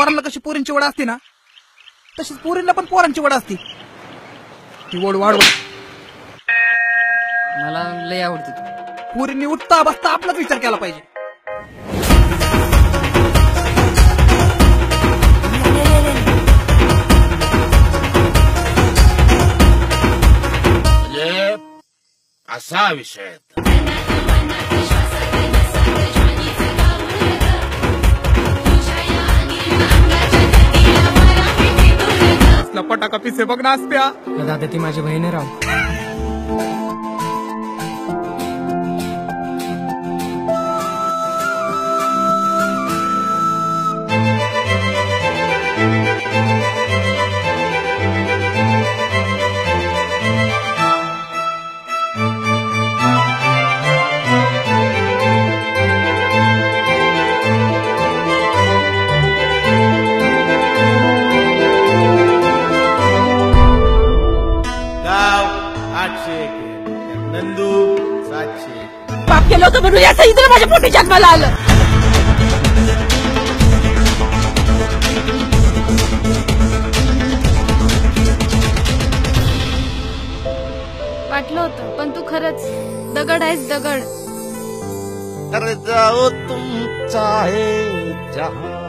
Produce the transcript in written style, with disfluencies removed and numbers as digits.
पोरांना कशी पोरींची वड असते ना तशीच पोरींना पण पोरांची वड असते. ती वड वाढव. मला लय आवडते. पोरींनी उठता बसता आपलाच विचार केला पाहिजे. असा विषय पटाका पिसे बघ ना असत्या. दादा ती माझी बहीण आहे राव. नंदू 700 पाप केलं होतं म्हणून या सईला माझ्या पोटी जन्माला आलं. वाटलं होतं पण तू खरंच दगड आहेस दगड. अरे जाओ तुम चाहे जहां